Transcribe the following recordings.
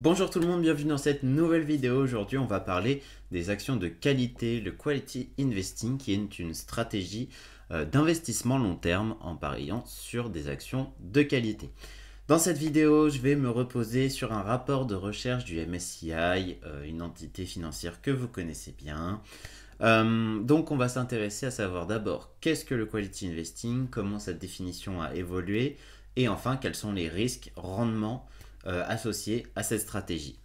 Bonjour tout le monde, bienvenue dans cette nouvelle vidéo. Aujourd'hui, on va parler des actions de qualité, le Quality Investing, qui est une stratégie d'investissement long terme en pariant sur des actions de qualité. Dans cette vidéo, je vais me reposer sur un rapport de recherche du MSCI, une entité financière que vous connaissez bien. Donc, on va s'intéresser à savoir d'abord qu'est-ce que le Quality Investing, comment cette définition a évolué, et enfin, quels sont les risques, rendements associés à cette stratégie.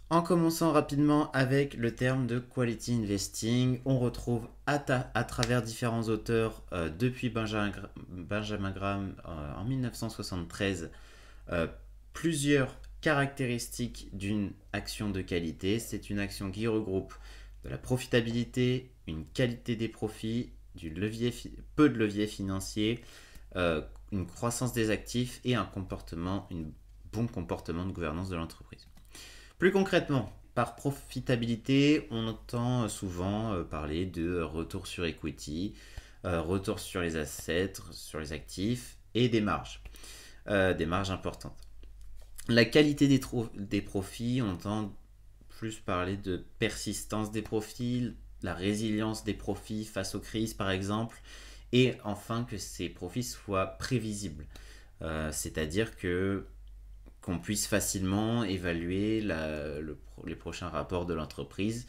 En commençant rapidement avec le terme de Quality Investing, on retrouve à travers différents auteurs depuis Benjamin Graham en 1973 plusieurs caractéristiques d'une action de qualité. C'est une action qui regroupe de la profitabilité, une qualité des profits, peu de levier financier, une croissance des actifs et un bon comportement de gouvernance de l'entreprise. Plus concrètement, par profitabilité, on entend souvent parler de retour sur equity, retour sur les assets, sur les actifs et des marges importantes. La qualité des profits, on entend plus parler de persistance des profits, la résilience des profits face aux crises par exemple, et enfin que ces profits soient prévisibles. C'est-à-dire qu'on puisse facilement évaluer les prochains rapports de l'entreprise,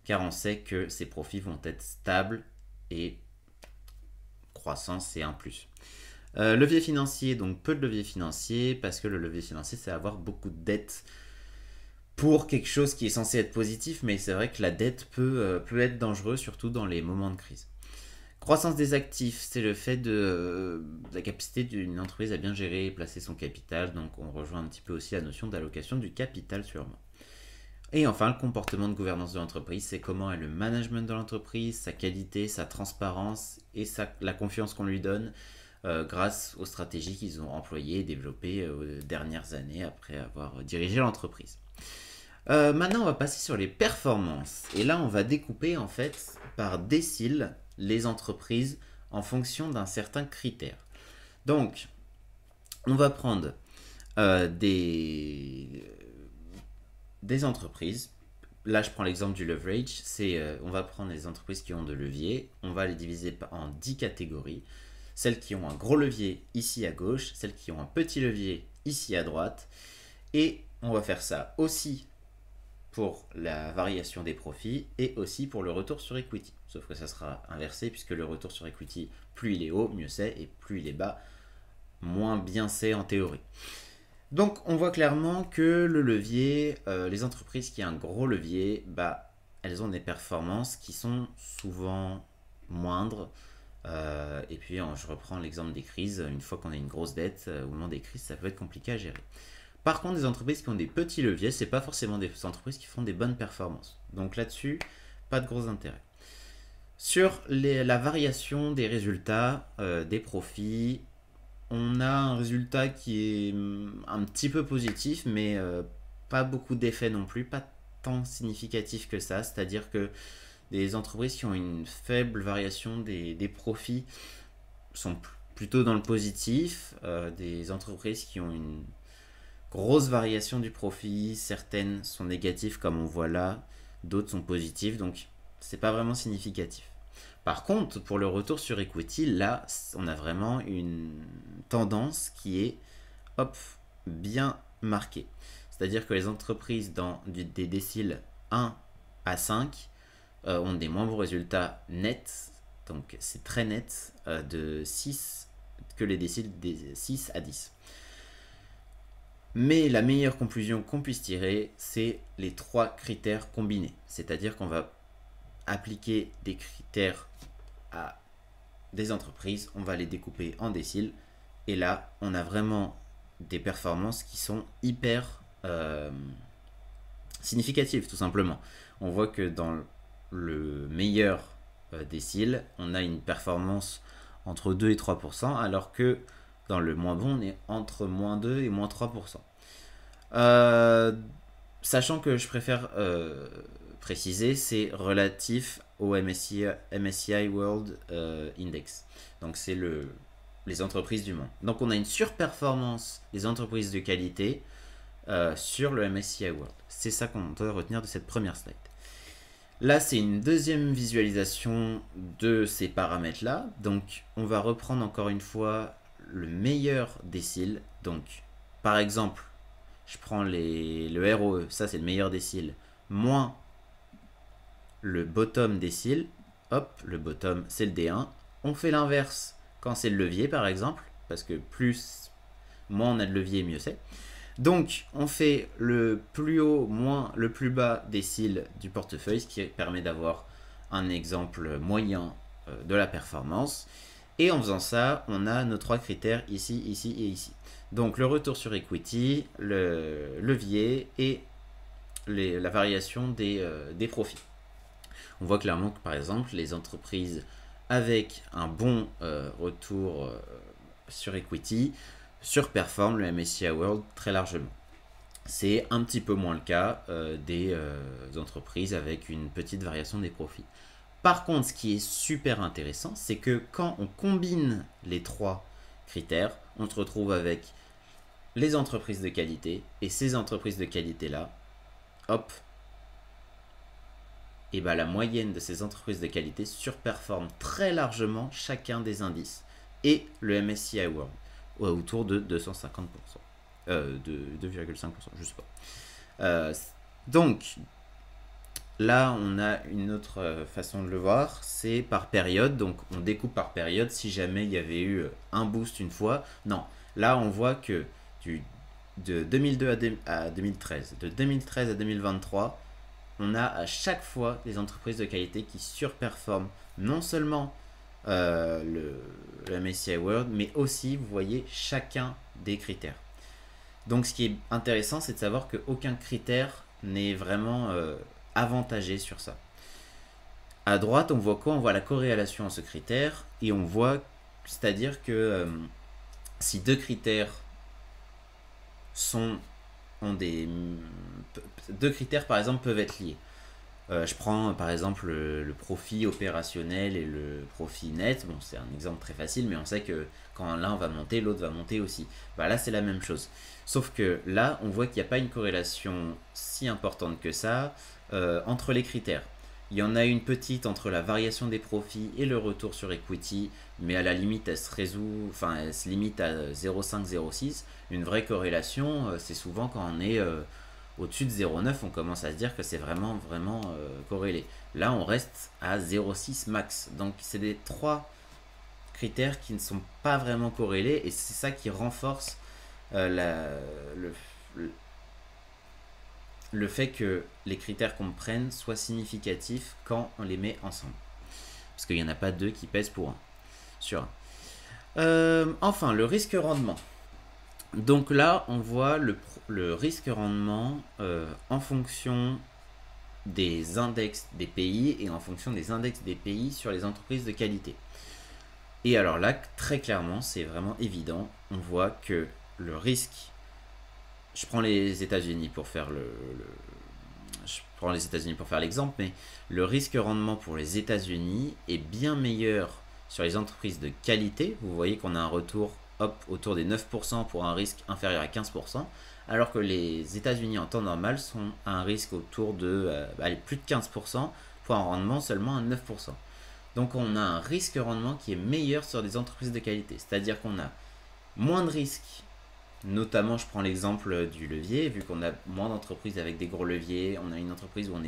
car on sait que ces profits vont être stables et croissants, c'est un plus. Levier financier, donc peu de levier financier, parce que le levier financier, c'est avoir beaucoup de dettes pour quelque chose qui est censé être positif, mais c'est vrai que la dette peut être dangereuse, surtout dans les moments de crise. Croissance des actifs, c'est le fait de la capacité d'une entreprise à bien gérer et placer son capital. Donc on rejoint un petit peu aussi la notion d'allocation du capital sûrement. Et enfin, le comportement de gouvernance de l'entreprise, c'est comment est le management de l'entreprise, sa qualité, sa transparence et la confiance qu'on lui donne grâce aux stratégies qu'ils ont employées et développées aux dernières années après avoir dirigé l'entreprise. Maintenant, on va passer sur les performances. Et là, on va découper en fait par décile les entreprises en fonction d'un certain critère. Donc, on va prendre des entreprises. Là, je prends l'exemple du leverage. On va prendre les entreprises qui ont de levier. On va les diviser en 10 catégories. Celles qui ont un gros levier ici à gauche, celles qui ont un petit levier ici à droite. Et on va faire ça aussi pour la variation des profits et aussi pour le retour sur equity. Sauf que ça sera inversé puisque le retour sur equity, plus il est haut, mieux c'est, et plus il est bas, moins bien c'est en théorie. Donc on voit clairement que le levier, les entreprises qui ont un gros levier, elles ont des performances qui sont souvent moindres. Et puis je reprends l'exemple des crises. Une fois qu'on a une grosse dette, au moment des crises, ça peut être compliqué à gérer. Par contre, des entreprises qui ont des petits leviers, c'est pas forcément des entreprises qui font des bonnes performances. Donc là-dessus, pas de gros intérêt. Sur la variation des résultats, des profits, on a un résultat qui est un petit peu positif, mais pas beaucoup d'effets non plus, pas tant significatif que ça. C'est-à-dire que des entreprises qui ont une faible variation des profits sont plutôt dans le positif. Des entreprises qui ont une grosse variation du profit, certaines sont négatives comme on voit là, d'autres sont positives, donc c'est pas vraiment significatif. Par contre, pour le retour sur equity, là, on a vraiment une tendance qui est bien marquée. C'est-à-dire que les entreprises dans des déciles 1 à 5 ont des moins bons résultats nets, donc c'est très net, de 6 que les déciles des 6 à 10. Mais la meilleure conclusion qu'on puisse tirer, c'est les 3 critères combinés. C'est-à-dire qu'on va appliquer des critères à des entreprises, on va les découper en déciles, et là, on a vraiment des performances qui sont hyper significatives, tout simplement. On voit que dans le meilleur décile, on a une performance entre 2 et 3%, alors que dans le moins bon, on est entre moins 2 et moins 3%. Sachant que je préfère préciser, c'est relatif au MSCI World Index. Donc c'est les entreprises du monde. Donc on a une surperformance des entreprises de qualité sur le MSCI World. C'est ça qu'on doit retenir de cette première slide. Là, c'est une deuxième visualisation de ces paramètres-là. Donc, on va reprendre encore une fois le meilleur décile. Donc, par exemple, je prends le ROE, ça c'est le meilleur décile, moins le bottom décile. Hop, le bottom c'est le D1. On fait l'inverse quand c'est le levier, par exemple, parce que moins on a de levier, mieux c'est. Donc, on fait le plus haut moins le plus bas décile du portefeuille, ce qui permet d'avoir un exemple moyen de la performance. Et en faisant ça, on a nos trois critères ici, ici et ici. Donc, le retour sur equity, le levier et la variation des profits. On voit clairement que, par exemple, les entreprises avec un bon retour sur equity surperforme le MSCI World très largement. C'est un petit peu moins le cas des entreprises avec une petite variation des profits. Par contre, ce qui est super intéressant, c'est que quand on combine les trois critères, on se retrouve avec les entreprises de qualité, et ces entreprises de qualité-là, hop, et ben la moyenne de ces entreprises de qualité surperforme très largement chacun des indices, et le MSCI World, autour de 250%, de 2,5%, je sais pas. Donc, là, on a une autre façon de le voir, c'est par période, donc on découpe par période si jamais il y avait eu un boost une fois. Non, là on voit que de 2002 à 2013, de 2013 à 2023, on a à chaque fois des entreprises de qualité qui surperforment non seulement le MSCI World, mais aussi, vous voyez, chacun des critères. Donc ce qui est intéressant, c'est de savoir qu'aucun critère n'est vraiment avantagé sur ça. À droite, on voit quoi? On voit la corrélation à ce critère, et on voit, c'est-à-dire que si deux critères deux critères par exemple peuvent être liés. Je prends par exemple le profit opérationnel et le profit net. Bon, c'est un exemple très facile, mais on sait que quand l'un va monter, l'autre va monter aussi. Bah, là, c'est la même chose. Sauf que là, on voit qu'il n'y a pas une corrélation si importante que ça entre les critères. Il y en a une petite entre la variation des profits et le retour sur equity, mais à la limite, elle se limite à 0,5-0,6. Une vraie corrélation, c'est souvent quand on est au-dessus de 0,9, on commence à se dire que c'est vraiment corrélé. Là, on reste à 0,6 max. Donc, c'est des trois critères qui ne sont pas vraiment corrélés, et c'est ça qui renforce le fait que les critères qu'on prenne soient significatifs quand on les met ensemble. Parce qu'il n'y en a pas deux qui pèsent pour un. Sur un. Enfin, le risque-rendement. Donc là, on voit le risque-rendement en fonction des index des pays et en fonction des index des pays sur les entreprises de qualité. Et alors là, très clairement, c'est vraiment évident. On voit que le risque... Je prends les États-Unis pour faire l'exemple, mais le risque-rendement pour les États-Unis est bien meilleur sur les entreprises de qualité. Vous voyez qu'on a un retour autour des 9% pour un risque inférieur à 15%, alors que les États-Unis en temps normal sont à un risque autour de plus de 15% pour un rendement seulement à 9%. Donc on a un risque-rendement qui est meilleur sur des entreprises de qualité, c'est-à-dire qu'on a moins de risques. Notamment, je prends l'exemple du levier, vu qu'on a moins d'entreprises avec des gros leviers, on a une entreprise où on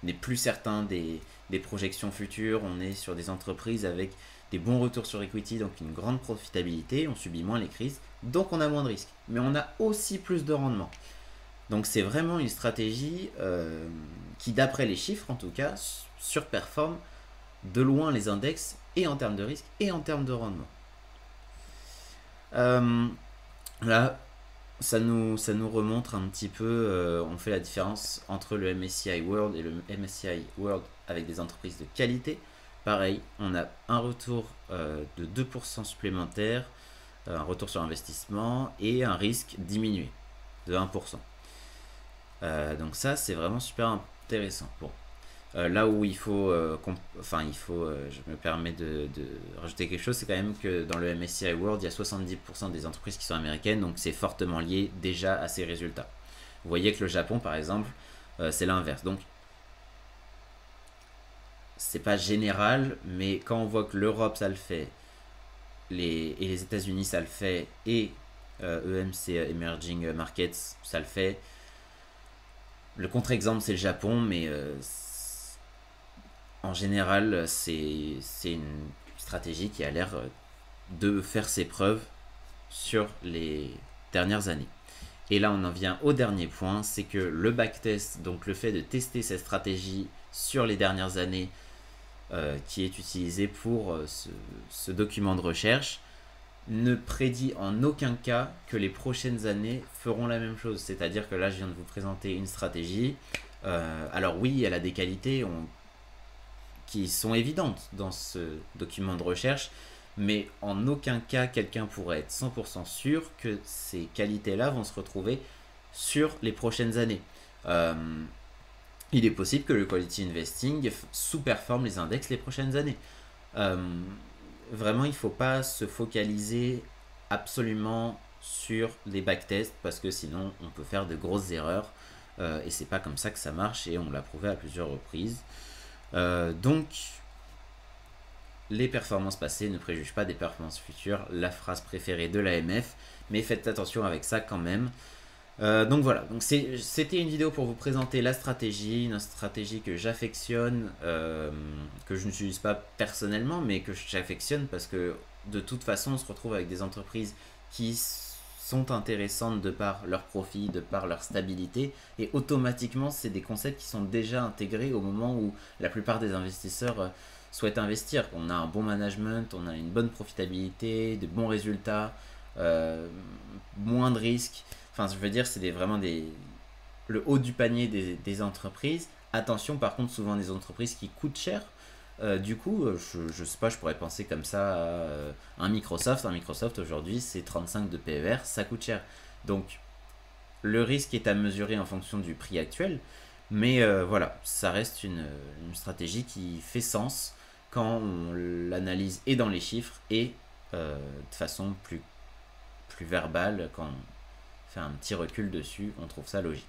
n'est plus certain des projections futures, on est sur des entreprises avec des bons retours sur equity, donc une grande profitabilité, on subit moins les crises, donc on a moins de risques. Mais on a aussi plus de rendement. Donc c'est vraiment une stratégie qui, d'après les chiffres en tout cas, surperforme de loin les index, et en termes de risque, et en termes de rendement. Là, ça nous remontre un petit peu, on fait la différence entre le MSCI World et le MSCI World avec des entreprises de qualité. Pareil, on a un retour de 2% supplémentaire, un retour sur investissement, et un risque diminué de 1%. Donc ça, c'est vraiment super intéressant. Bon. Là où il faut, je me permets de rajouter quelque chose, c'est quand même que dans le MSCI World, il y a 70% des entreprises qui sont américaines, donc c'est fortement lié déjà à ces résultats. Vous voyez que le Japon, par exemple, c'est l'inverse. Donc, c'est pas général, mais quand on voit que l'Europe, ça le fait, et les États-Unis, ça le fait, et EMC, Emerging Markets, ça le fait. Le contre-exemple, c'est le Japon, mais en général, c'est une stratégie qui a l'air de faire ses preuves sur les dernières années. Et là, on en vient au dernier point, c'est que le backtest, donc le fait de tester cette stratégie sur les dernières années, qui est utilisé pour ce document de recherche, ne prédit en aucun cas que les prochaines années feront la même chose. C'est-à-dire que là, je viens de vous présenter une stratégie. Alors oui, elle a des qualités qui sont évidentes dans ce document de recherche, mais en aucun cas, quelqu'un pourrait être 100% sûr que ces qualités-là vont se retrouver sur les prochaines années. Il est possible que le quality investing sous-performe les index les prochaines années. Vraiment, il ne faut pas se focaliser absolument sur les backtests parce que sinon on peut faire de grosses erreurs et c'est pas comme ça que ça marche et on l'a prouvé à plusieurs reprises. Donc, les performances passées ne préjugent pas des performances futures, la phrase préférée de l'AMF, mais faites attention avec ça quand même. Donc voilà, donc c'était une vidéo pour vous présenter la stratégie, une stratégie que j'affectionne, que je n'utilise pas personnellement, mais que j'affectionne parce que de toute façon on se retrouve avec des entreprises qui sont intéressantes de par leur profit, de par leur stabilité, et automatiquement c'est des concepts qui sont déjà intégrés au moment où la plupart des investisseurs souhaitent investir. On a un bon management, on a une bonne profitabilité, de bons résultats, moins de risques. Enfin, je veux dire, c'est vraiment le haut du panier des entreprises. Attention, par contre, souvent des entreprises qui coûtent cher. Du coup, je sais pas, je pourrais penser comme ça à un Microsoft. Un Microsoft, aujourd'hui, c'est 35 de PER, ça coûte cher. Donc, le risque est à mesurer en fonction du prix actuel. Mais voilà, ça reste une stratégie qui fait sens quand on l'analyse et dans les chiffres et de façon plus verbale, quand on fait un petit recul dessus, on trouve ça logique.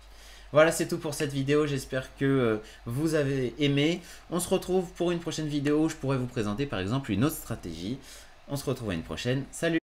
Voilà, c'est tout pour cette vidéo, j'espère que vous avez aimé. On se retrouve pour une prochaine vidéo où je pourrais vous présenter par exemple une autre stratégie. On se retrouve à une prochaine, salut!